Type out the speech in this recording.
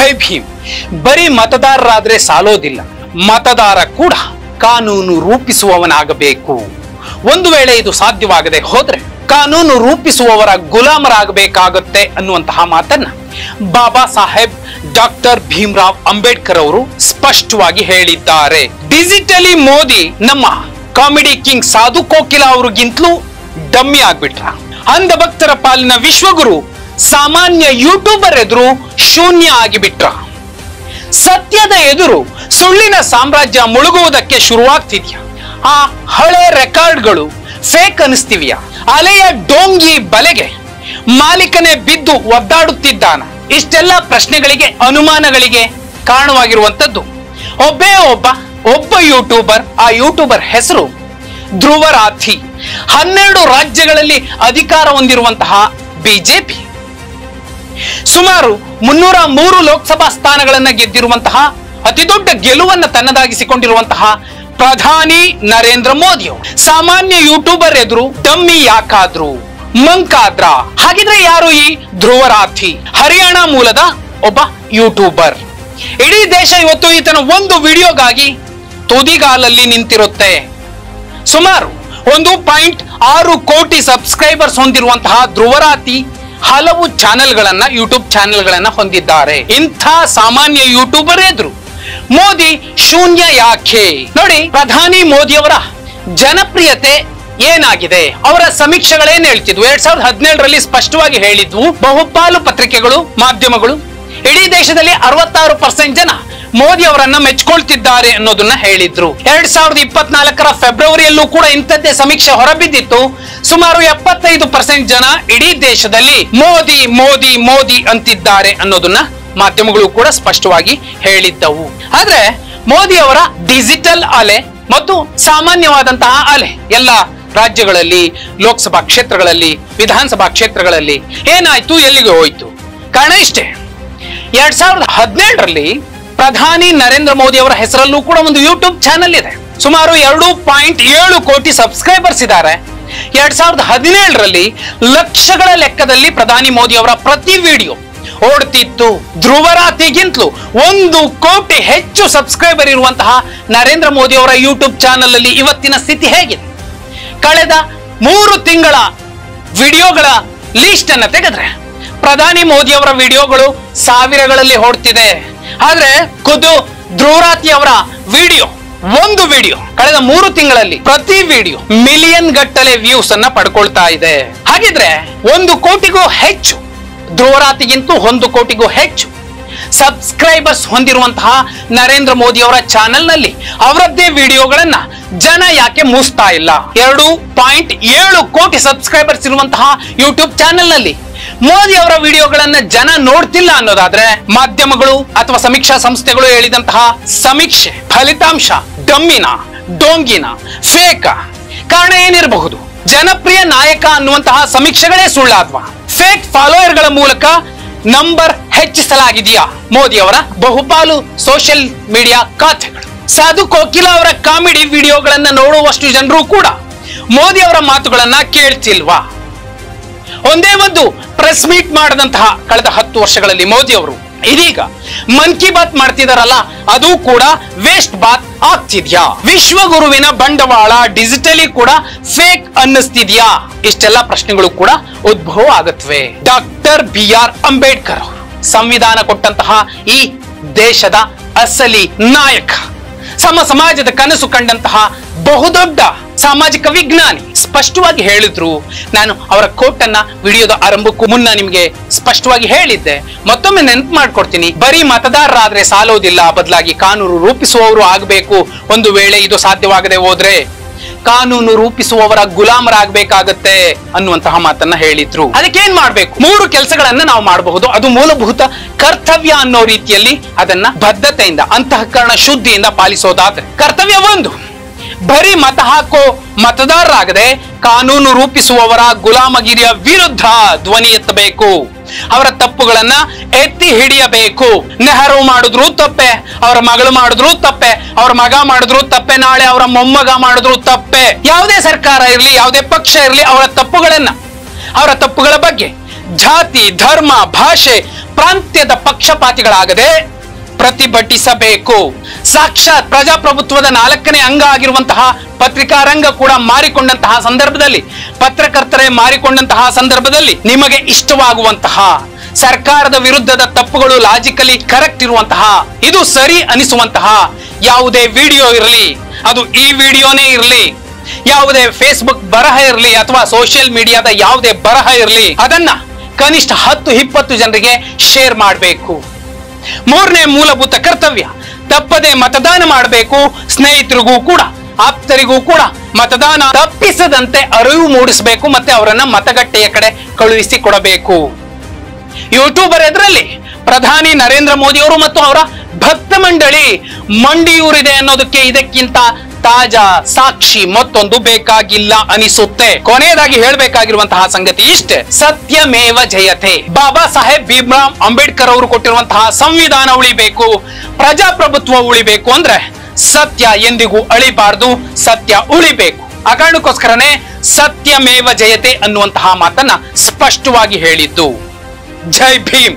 ಜೈ ಭೀಮ್. ಬರೀ ಮತದಾರರಾದ್ರೆ ಸಾಲೋದಿಲ್ಲ, ಮತದಾರ ಕೂಡ ಕಾನೂನು ರೂಪಿಸುವವನಾಗಬೇಕು. ಒಂದು ವೇಳೆ ಇದು ಸಾಧ್ಯವಾಗದೆ ಹೋದ್ರೆ ಕಾನೂನು ರೂಪಿಸುವವರ ಗುಲಾಮರಾಗಬೇಕಾಗುತ್ತೆ ಅನ್ನುವಂತಹ ಮಾತನ್ನ ಬಾಬಾ ಸಾಹೇಬ್ ಡಾಕ್ಟರ್ ಭೀಮ್ರಾವ್ ಅಂಬೇಡ್ಕರ್ ಅವರು ಸ್ಪಷ್ಟವಾಗಿ ಹೇಳಿದ್ದಾರೆ. ಡಿಜಿಟಲಿ ಮೋದಿ ನಮ್ಮ comedy king Sadhu Kokila ಅವ್ರಿಗಿಂತಲೂ dummy ಆಗ್ಬಿಟ್ರ. ಅಂಧ ಭಕ್ತರ ಪಾಲಿನ ವಿಶ್ವಗುರು ಸಾಮಾನ್ಯ ಯೂಟ್ಯೂಬರ್ ಎದುರು ಶೂನ್ಯ ಆಗಿಬಿಟ್ರ. ಸತ್ಯದ ಎದುರು ಸುಳ್ಳಿನ ಸಾಮ್ರಾಜ್ಯ ಮುಳುಗುವುದಕ್ಕೆ ಶುರುವಾಗ್ತಿದ್ಯಾ? ಆ ಹಳೆ ರೆಕಾರ್ಡ್ಗಳು ಫೇಕ್ ಅನಿಸ್ತಿವ್ಯಾ? ಅಲೆಯ ಡೋಂಗಿ ಬಲೆಗೆ ಮಾಲೀಕನೇ ಬಿದ್ದು ಒದ್ದಾಡುತ್ತಿದ್ದಾನ? ಇಷ್ಟೆಲ್ಲ ಪ್ರಶ್ನೆಗಳಿಗೆ, ಅನುಮಾನಗಳಿಗೆ ಕಾರಣವಾಗಿರುವಂತದ್ದು ಒಬ್ಬ ಯೂಟ್ಯೂಬರ್. ಆ ಯೂಟ್ಯೂಬರ್ ಹೆಸರು ಧ್ರುವರಾಥಿ. 12 ರಾಜ್ಯಗಳಲ್ಲಿ ಅಧಿಕಾರ ಹೊಂದಿರುವಂತಹ ಬಿಜೆಪಿ ಸುಮಾರು 303 ಲೋಕಸಭಾ ಸ್ಥಾನಗಳನ್ನ ಗೆದ್ದಿರುವಂತಹ ಅತಿ ದೊಡ್ಡ ಗೆಲುವನ್ನು ತನ್ನದಾಗಿಸಿಕೊಂಡಿರುವಂತಹ ಪ್ರಧಾನಿ ನರೇಂದ್ರ ಮೋದಿ ಸಾಮಾನ್ಯ ಯೂಟ್ಯೂಬರ್ ಎದುರು ಡಮ್ಮಿ ಯಾಕಾದ್ರು, ಮಂಕಾದ್ರ? ಹಾಗಿದ್ರೆ ಯಾರು ಈ ಧ್ರುವರಾಥಿ? ಹರಿಯಾಣ ಮೂಲದ ಒಬ್ಬ ಯೂಟ್ಯೂಬರ್. ಇಡೀ ದೇಶ ಇವತ್ತು ಈತನ ಒಂದು ವಿಡಿಯೋಗಾಗಿ ತುದಿಗಾಲಲ್ಲಿ ನಿಂತಿರುತ್ತೆ. ಸುಮಾರು 1.6 ಕೋಟಿ ಸಬ್ಸ್ಕ್ರೈಬರ್ಸ್ ಹೊಂದಿರುವಂತಹ ಧ್ರುವರಾಥಿ ಹಲವು ಚಾನೆಲ್ಗಳನ್ನ, ಯೂಟ್ಯೂಬ್ ಚಾನೆಲ್ಗಳನ್ನ ಹೊಂದಿದ್ದಾರೆ. ಇಂಥ ಸಾಮಾನ್ಯ ಯೂಟ್ಯೂಬರ್ ಎದುರು ಮೋದಿ ಶೂನ್ಯ ಯಾಕೆ? ನೋಡಿ, ಪ್ರಧಾನಿ ಮೋದಿಯವರ ಜನಪ್ರಿಯತೆ ಏನಾಗಿದೆ, ಅವರ ಸಮೀಕ್ಷೆಗಳೇನ್ ಹೇಳ್ತಿದ್ವು? 2017ರಲ್ಲಿ ಸ್ಪಷ್ಟವಾಗಿ ಹೇಳಿದ್ವು. ಬಹುಪಾಲು ಪತ್ರಿಕೆಗಳು, ಮಾಧ್ಯಮಗಳು ಇಡೀ ದೇಶದಲ್ಲಿ 66% ಜನ ಮೋದಿ ಅವರನ್ನ ಮೆಚ್ಕೊಳ್ತಿದ್ದಾರೆ ಅನ್ನೋದನ್ನ ಹೇಳಿದ್ರು. 2024ರ ಫೆಬ್ರವರಿಯಲ್ಲೂ ಕೂಡ ಇಂಥದ್ದೇ ಸಮೀಕ್ಷೆ ಹೊರಬಿದ್ದಿತ್ತು. ಸುಮಾರು 75% ಜನ ಇಡೀ ದೇಶದಲ್ಲಿ ಮೋದಿ ಮೋದಿ ಮೋದಿ ಅಂತಿದ್ದಾರೆ ಅನ್ನೋದನ್ನ ಮಾಧ್ಯಮಗಳು ಕೂಡ ಸ್ಪಷ್ಟವಾಗಿ ಹೇಳಿದ್ದವು. ಆದ್ರೆ ಮೋದಿ ಅವರ ಡಿಜಿಟಲ್ ಅಲೆ ಮತ್ತು ಸಾಮಾನ್ಯವಾದಂತಹ ಅಲೆ ಎಲ್ಲ ರಾಜ್ಯಗಳಲ್ಲಿ, ಲೋಕಸಭಾ ಕ್ಷೇತ್ರಗಳಲ್ಲಿ, ವಿಧಾನಸಭಾ ಕ್ಷೇತ್ರಗಳಲ್ಲಿ ಏನಾಯ್ತು, ಎಲ್ಲಿಗೆ ಹೋಯ್ತು? ಕಾರಣ ಇಷ್ಟೇ. 2017ರಲ್ಲಿ ಪ್ರಧಾನಿ ನರೇಂದ್ರ ಮೋದಿ ಅವರ ಹೆಸರಲ್ಲೂ ಕೂಡ ಒಂದು ಯೂಟ್ಯೂಬ್ ಚಾನೆಲ್ ಇದೆ. ಸುಮಾರು 2.7 ಕೋಟಿ ಸಬ್ಸ್ಕ್ರೈಬರ್ಸ್ ಇದ್ದಾರೆ. 2017ರಲ್ಲಿ ಲಕ್ಷಗಳ ಲೆಕ್ಕದಲ್ಲಿ ಪ್ರಧಾನಿ ಮೋದಿ ಅವರ ಪ್ರತಿ ವಿಡಿಯೋ ಓಡ್ತಿತ್ತು. ಧ್ರುವರಾತಿಗಿಂತಲೂ 1 ಕೋಟಿ ಹೆಚ್ಚು ಸಬ್ಸ್ಕ್ರೈಬರ್ ಇರುವಂತಹ ನರೇಂದ್ರ ಮೋದಿ ಅವರ ಯೂಟ್ಯೂಬ್ ಚಾನೆಲ್ ಅಲ್ಲಿ ಇವತ್ತಿನ ಸ್ಥಿತಿ ಹೇಗಿದೆ? ಕಳೆದ 3 ತಿಂಗಳ ವಿಡಿಯೋಗಳ ಲೀಸ್ಟ್ ಅನ್ನ ತೆಗೆದ್ರೆ ಪ್ರಧಾನಿ ಮೋದಿ ಅವರ ವಿಡಿಯೋಗಳು ಸಾವಿರಗಳಲ್ಲಿ ಓಡ್ತಿದೆ. ಆದ್ರೆ ಖುದ್ದು ಧ್ರುವರಾತಿ ಅವರ ಒಂದು ವಿಡಿಯೋ ಕಳೆದ 3 ತಿಂಗಳಲ್ಲಿ ಪ್ರತಿ ವಿಡಿಯೋ ಮಿಲಿಯನ್ ಗಟ್ಟಲೆ ವ್ಯೂಸ್ ಅನ್ನ ಪಡ್ಕೊಳ್ತಾ ಇದೆ. ಹಾಗಿದ್ರೆ 1 ಕೋಟಿಗೂ ಹೆಚ್ಚು, ಧ್ರುವರಾತಿಗಿಂತೂ 1 ಕೋಟಿಗೂ ಹೆಚ್ಚು ಸಬ್ಸ್ಕ್ರೈಬರ್ಸ್ ಹೊಂದಿರುವಂತಹ ನರೇಂದ್ರ ಮೋದಿ ಅವರ ಚಾನೆಲ್ ನಲ್ಲಿ ಅವರದ್ದೇ ವಿಡಿಯೋಗಳನ್ನ ಜನ ಯಾಕೆ ಮೂಸ್ತಾ ಇಲ್ಲ? 2.7 ಕೋಟಿ ಸಬ್ಸ್ಕ್ರೈಬರ್ಸ್ ಇರುವಂತಹ ಯೂಟ್ಯೂಬ್ ಚಾನೆಲ್ ನಲ್ಲಿ ಮೋದಿ ಅವರ ವಿಡಿಯೋಗಳನ್ನ ಜನ ನೋಡ್ತಿಲ್ಲ ಅನ್ನೋದಾದ್ರೆ ಮಾಧ್ಯಮಗಳು ಅಥವಾ ಸಮೀಕ್ಷಾ ಸಂಸ್ಥೆಗಳು ಹೇಳಿದಂತಹ ಸಮೀಕ್ಷೆ ಫಲಿತಾಂಶ ಡಮ್ಮಿನ, ಡೋಂಗಿನ, ಫೇಕ? ಕಾರಣ ಏನಿರಬಹುದು? ಜನಪ್ರಿಯ ನಾಯಕ ಅನ್ನುವಂತಹ ಸಮೀಕ್ಷೆಗಳೇ ಸುಳ್ಳಾದ್ವಾ? ಫೇಕ್ ಫಾಲೋಯರ್ಗಳ ಮೂಲಕ ನಂಬರ್ ಹೆಚ್ಚಿಸಲಾಗಿದೆಯಾ ಮೋದಿ ಅವರ ಬಹುಪಾಲು ಸೋಷಿಯಲ್ ಮೀಡಿಯಾ ಖಾತೆಗಳು? ಸಾಧು ಕೋಕಿಲ ಅವರ ಕಾಮಿಡಿ ವಿಡಿಯೋಗಳನ್ನ ನೋಡುವಷ್ಟು ಜನರು ಕೂಡ ಮೋದಿ ಅವರ ಮಾತುಗಳನ್ನ ಕೇಳ್ತಿಲ್ವಾ? ಒಂದೇ ಒಂದು ಪ್ರೆಸ್ ಮೀಟ್ ಮಾಡದಂತಹ ಕಳೆದ 10 ವರ್ಷಗಳಲ್ಲಿ ಮೋದಿ ಅವರು ಇದೀಗ ಮನ್ ಕಿ ಬಾತ್ ಮಾಡ್ತಿದಾರಲ್ಲ, ಅದು ಕೂಡ ವೇಸ್ಟ್ ಬಾತ್ ಆಗ್ತಿದ್ಯಾ? ವಿಶ್ವಗುರುವಿನ ಬಂಡವಾಳ ಡಿಜಿಟಲಿ ಕೂಡ ಫೇಕ್ ಅನ್ನಿಸ್ತಿದ್ಯಾ? ಇಷ್ಟೆಲ್ಲ ಪ್ರಶ್ನೆಗಳು ಕೂಡ ಉದ್ಭವ ಆಗುತ್ತವೆ. ಡಾಕ್ಟರ್ BR ಅಂಬೇಡ್ಕರ್ ಅವರು ಸಂವಿಧಾನ ಕೊಟ್ಟಂತಹ ಈ ದೇಶದ ಅಸಲಿ ನಾಯಕ, ಸಮಾಜದ ಕನಸು ಕಂಡಂತಹ ಬಹುದೊಡ್ಡ ಸಾಮಾಜಿಕ ವಿಜ್ಞಾನಿ ಸ್ಪಷ್ಟವಾಗಿ ಹೇಳಿದ್ರು. ನಾನು ಅವರ ಕೋಟ್ ಅನ್ನ ವಿಡಿಯೋದ ಆರಂಭಕ್ಕೂ ಮುನ್ನ ನಿಮಗೆ ಸ್ಪಷ್ಟವಾಗಿ ಹೇಳಿದ್ದೆ. ಮತ್ತೊಮ್ಮೆ ನೆನಪು ಮಾಡ್ಕೊಡ್ತೀನಿ. ಬರೀ ಮತದಾರರಾದ್ರೆ ಸಾಲೋದಿಲ್ಲ, ಬದಲಾಗಿ ಕಾನೂನು ರೂಪಿಸುವವರು ಆಗಬೇಕು. ಒಂದು ವೇಳೆ ಇದು ಸಾಧ್ಯವಾಗದೆ ಹೋದ್ರೆ ಕಾನೂನು ರೂಪಿಸುವವರ ಗುಲಾಮರಾಗಬೇಕಾಗತ್ತೆ ಅನ್ನುವಂತಹ ಮಾತನ್ನ ಹೇಳಿದ್ರು. ಅದಕ್ಕೆ ಏನ್ ಮಾಡ್ಬೇಕು? 3 ಕೆಲಸಗಳನ್ನ ನಾವು ಮಾಡಬಹುದು. ಅದು ಮೂಲಭೂತ ಕರ್ತವ್ಯ ಅನ್ನೋ ರೀತಿಯಲ್ಲಿ ಅದನ್ನ ಬದ್ಧತೆಯಿಂದ, ಅಂತಃಕರಣ ಶುದ್ಧಿಯಿಂದ ಪಾಲಿಸೋದಾದ್ರೆ. ಕರ್ತವ್ಯ 1, ಬರೀ ಮತ ಹಾಕೋ ಮತದಾರರಾಗದೆ ಕಾನೂನು ರೂಪಿಸುವವರ ಗುಲಾಮಗಿರಿಯ ವಿರುದ್ಧ ಧ್ವನಿ ಎತ್ತಬೇಕು. ಅವರ ತಪ್ಪುಗಳನ್ನ ಎತ್ತಿ ಹಿಡಿಯಬೇಕು. ನೆಹರು ಮಾಡಿದ್ರು ತಪ್ಪೆ, ಅವರ ಮಗಳು ಮಾಡಿದ್ರು ತಪ್ಪೆ, ಅವರ ಮಗ ಮಾಡಿದ್ರು ತಪ್ಪೆ, ನಾಳೆ ಅವರ ಮೊಮ್ಮಗ ಮಾಡಿದ್ರು ತಪ್ಪೆ. ಯಾವುದೇ ಸರ್ಕಾರ ಇರಲಿ, ಯಾವುದೇ ಪಕ್ಷ ಇರಲಿ, ಅವರ ತಪ್ಪುಗಳ ಬಗ್ಗೆ ಜಾತಿ, ಧರ್ಮ, ಭಾಷೆ, ಪ್ರಾಂತ್ಯದ ಪಕ್ಷಪಾತಿಗಳಾಗದೆ ಪ್ರತಿಭಟಿಸಬೇಕು. ಸಾಕ್ಷಾತ್ ಪ್ರಜಾಪ್ರಭುತ್ವದ 4ನೇ ಅಂಗ ಆಗಿರುವಂತಹ ಪತ್ರಿಕಾ ರಂಗ ಕೂಡ ಮಾರಿಕೊಂಡಂತಹ ಸಂದರ್ಭದಲ್ಲಿ, ಪತ್ರಕರ್ತರೇ ಮಾರಿಕೊಂಡಂತಹ ಸಂದರ್ಭದಲ್ಲಿ ನಿಮಗೆ ಇಷ್ಟವಾಗುವಂತಹ ಸರ್ಕಾರದ ವಿರುದ್ಧದ ತಪ್ಪುಗಳು ಲಾಜಿಕಲಿ ಕರೆಕ್ಟ್ ಇರುವಂತಹ, ಇದು ಸರಿ ಅನಿಸುವಂತಹ ಯಾವುದೇ ವಿಡಿಯೋ ಇರಲಿ, ಅದು ಈ ವಿಡಿಯೋನೇ ಇರಲಿ, ಯಾವುದೇ ಫೇಸ್ಬುಕ್ ಬರಹ ಇರಲಿ ಅಥವಾ ಸೋಷಿಯಲ್ ಮೀಡಿಯಾದ ಯಾವುದೇ ಬರಹ ಇರಲಿ, ಅದನ್ನ ಕನಿಷ್ಠ 10-20 ಜನರಿಗೆ ಶೇರ್ ಮಾಡಬೇಕು. 3ನೇ ಮೂಲಭೂತ ಕರ್ತವ್ಯ, ತಪ್ಪದೆ ಮತದಾನ ಮಾಡಬೇಕು. ಸ್ನೇಹಿತರಿಗೂ ಕೂಡ, ಆಪ್ತರಿಗೂ ಕೂಡ ಮತದಾನ ತಪ್ಪಿಸದಂತೆ ಅರಿವು ಮೂಡಿಸಬೇಕು ಮತ್ತೆ ಅವರನ್ನ ಮತಗಟ್ಟೆಯ ಕಡೆ ಕಳುಹಿಸಿ ಕೊಡಬೇಕು. ಯೂಟ್ಯೂಬರ್ ಎದುರಲ್ಲಿ ಪ್ರಧಾನಿ ನರೇಂದ್ರ ಮೋದಿ ಅವರು ಮತ್ತು ಅವರ ಭಕ್ತ ಮಂಡಳಿ ಮಂಡಿಯೂರಿದೆ ಅನ್ನೋದಕ್ಕೆ ಇದಕ್ಕಿಂತ ತಾಜಾ ಸಾಕ್ಷಿ ಮತ್ತೊಂದು ಬೇಕಾಗಿಲ್ಲ ಅನಿಸುತ್ತೆ. ಕೊನೆಯದಾಗಿ ಹೇಳಬೇಕಾಗಿರುವಂತಹ ಸಂಗತಿ ಇಷ್ಟೇ, ಸತ್ಯಮೇವ ಜಯತೆ. ಬಾಬಾ ಸಾಹೇಬ್ ಭೀಮ್ರಾವ್ ಅಂಬೇಡ್ಕರ್ ಅವರು ಕೊಟ್ಟಿರುವಂತಹ ಸಂವಿಧಾನ ಉಳಿಬೇಕು, ಪ್ರಜಾಪ್ರಭುತ್ವ ಉಳಿಬೇಕು ಅಂದ್ರೆ ಸತ್ಯ ಎಂದಿಗೂ ಅಳಿಬಾರ್ದು, ಸತ್ಯ ಉಳಿಬೇಕು. ಆ ಕಾರಣಕ್ಕೋಸ್ಕರನೇ ಸತ್ಯಮೇವ ಜಯತೆ ಅನ್ನುವಂತಹ ಮಾತನ್ನ ಸ್ಪಷ್ಟವಾಗಿ ಹೇಳಿದ್ದು. ಜೈ ಭೀಮ್.